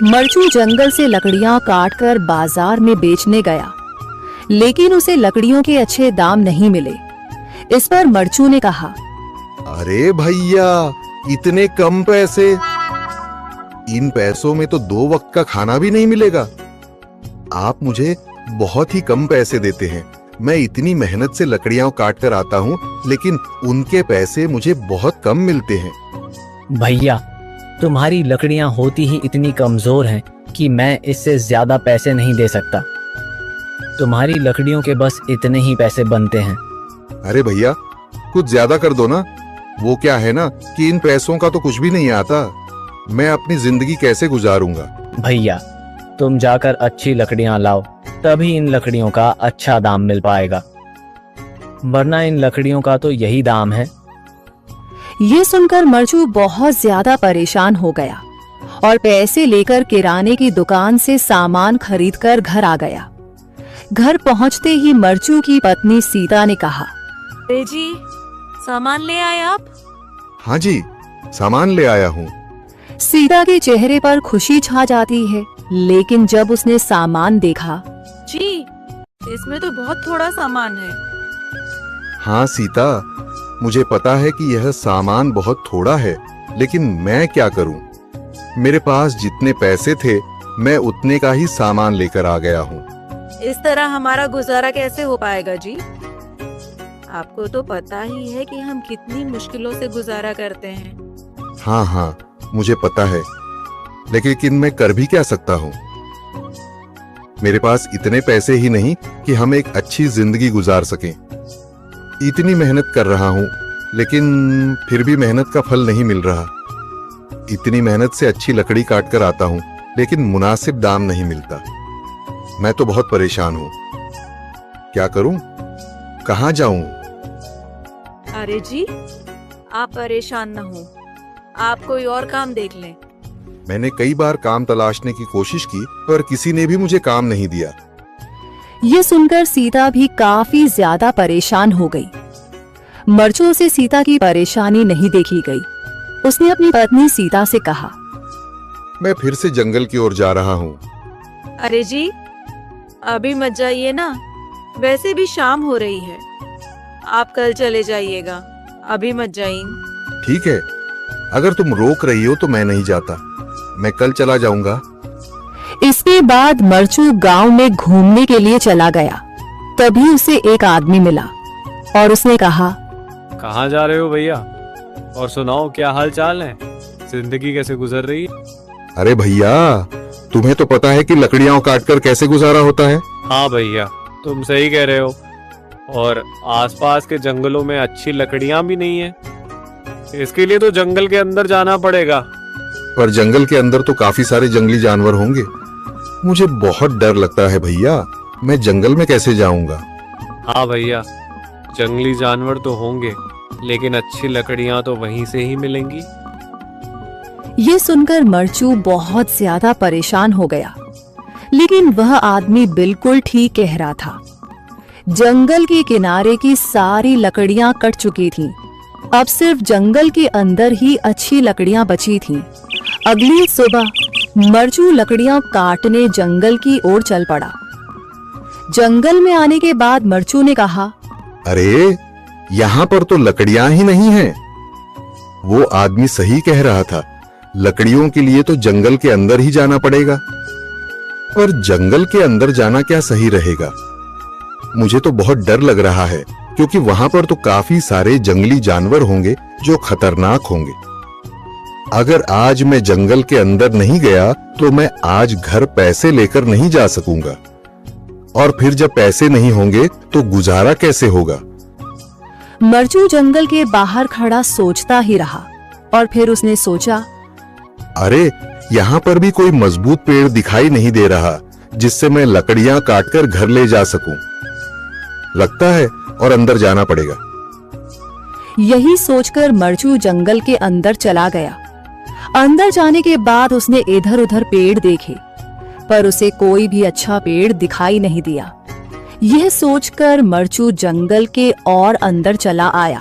मरचू जंगल से लकड़ियां काटकर बाजार में बेचने गया, लेकिन उसे लकड़ियों के अच्छे दाम नहीं मिले। इस पर मरचू ने कहा, अरे भैया, इतने कम पैसे? इन पैसों में तो 2 वक्त का खाना भी नहीं मिलेगा। आप मुझे बहुत ही कम पैसे देते हैं। मैं इतनी मेहनत से लकड़ियां काट कर आता हूँ, लेकिन उनके पैसे मुझे बहुत कम मिलते हैं। भैया, तुम्हारी लकड़ियां होती ही इतनी कमजोर हैं कि मैं इससे ज्यादा पैसे नहीं दे सकता। तुम्हारी लकड़ियों के बस इतने ही पैसे बनते हैं। अरे भैया, कुछ ज्यादा कर दो ना। वो क्या है ना कि इन पैसों का तो कुछ भी नहीं आता। मैं अपनी जिंदगी कैसे गुजारूंगा? भैया, तुम जाकर अच्छी लकड़ियां लाओ, तभी इन लकड़ियों का अच्छा दाम मिल पाएगा, वरना इन लकड़ियों का तो यही दाम है। ये सुनकर मरचू बहुत ज्यादा परेशान हो गया और पैसे लेकर किराने की दुकान से सामान खरीदकर घर आ गया। घर पहुंचते ही मरचू की पत्नी सीता ने कहा, अरे जी, सामान ले आए आप? हाँ जी, सामान ले आया हूँ। सीता के चेहरे पर खुशी छा जाती है, लेकिन जब उसने सामान देखा, जी, इसमें तो बहुत थोड़ा सामान है। हाँ सीता, मुझे पता है कि यह सामान बहुत थोड़ा है, लेकिन मैं क्या करूं? मेरे पास जितने पैसे थे, मैं उतने का ही सामान लेकर आ गया हूँ। इस तरह हमारा गुजारा कैसे हो पाएगा जी? आपको तो पता ही है कि हम कितनी मुश्किलों से गुजारा करते हैं। हाँ हाँ, मुझे पता है, लेकिन मैं कर भी क्या सकता हूँ? मेरे पास इतने पैसे ही नहीं कि हम एक अच्छी जिंदगी गुजार सकें। इतनी मेहनत कर रहा हूँ, लेकिन फिर भी मेहनत का फल नहीं मिल रहा। इतनी मेहनत से अच्छी लकड़ी काट कर आता हूँ, लेकिन मुनासिब दाम नहीं मिलता। मैं तो बहुत परेशान हूँ। क्या करूँ? कहाँ जाऊँ? अरे जी, आप परेशान न हो, आप कोई और काम देख लें। मैंने कई बार काम तलाशने की कोशिश की, पर किसी ने भी मुझे काम नहीं दिया। ये सुनकर सीता भी काफी ज्यादा परेशान हो गई। मरचू से सीता की परेशानी नहीं देखी गई। उसने अपनी पत्नी सीता से कहा, मैं फिर से जंगल की ओर जा रहा हूँ। अरे जी, अभी मत जाइए ना, वैसे भी शाम हो रही है। आप कल चले जाइएगा, अभी मत जाइए। ठीक है, अगर तुम रोक रही हो तो मैं नहीं जाता। मैं कल चला जाऊंगा। इसके बाद मरचू गांव में घूमने के लिए चला गया। तभी उसे एक आदमी मिला और उसने कहा, कहाँ जा रहे हो भैया? और सुनाओ, क्या हाल चाल है? जिंदगी कैसे गुजर रही है? अरे भैया, तुम्हें तो पता है कि लकड़ियां काटकर कैसे गुजारा होता है। हाँ भैया, तुम सही कह रहे हो। और आसपास के जंगलों में अच्छी लकड़ियां भी नहीं है। इसके लिए तो जंगल के अंदर जाना पड़ेगा। पर जंगल के अंदर तो काफी सारे जंगली जानवर होंगे। मुझे बहुत डर लगता है भैया, मैं जंगल में कैसे जाऊंगा? हाँ भैया, जंगली जानवर तो होंगे, लेकिन अच्छी लकड़ियां तो वहीं से ही मिलेंगी। ये सुनकर मरचू बहुत ज्यादा परेशान हो गया, लेकिन वह आदमी बिल्कुल ठीक कह रहा था। जंगल के किनारे की सारी लकड़ियां कट चुकी थीं। अब सिर्फ जंगल के अंदर ही अच्छी लकड़ियां बची थीं। अगली सुबह मरचू लकड़ियां काटने जंगल की ओर चल पड़ा। जंगल में आने के बाद मरचू ने कहा, अरे, यहाँ पर तो लकड़ियां ही नहीं हैं। वो आदमी सही कह रहा था, लकड़ियों के लिए तो जंगल के अंदर ही जाना पड़ेगा। और जंगल के अंदर जाना क्या सही रहेगा? मुझे तो बहुत डर लग रहा है, क्योंकि वहां पर तो काफी सारे जंगली जानवर होंगे जो खतरनाक होंगे। अगर आज मैं जंगल के अंदर नहीं गया तो मैं आज घर पैसे लेकर नहीं जा सकूंगा, और फिर जब पैसे नहीं होंगे तो गुजारा कैसे होगा? मरचू जंगल के बाहर खड़ा सोचता ही रहा और फिर उसने सोचा, अरे, यहाँ पर भी कोई मजबूत पेड़ दिखाई नहीं दे रहा जिससे मैं लकड़ियां काटकर घर ले जा सकूं। लगता है और अंदर जाना पड़ेगा। यही सोचकर मरचू जंगल के अंदर चला गया। अंदर जाने के बाद उसने इधर उधर पेड़ देखे, पर उसे कोई भी अच्छा पेड़ दिखाई नहीं दिया। यह सोचकर मरचू जंगल के और अंदर चला आया।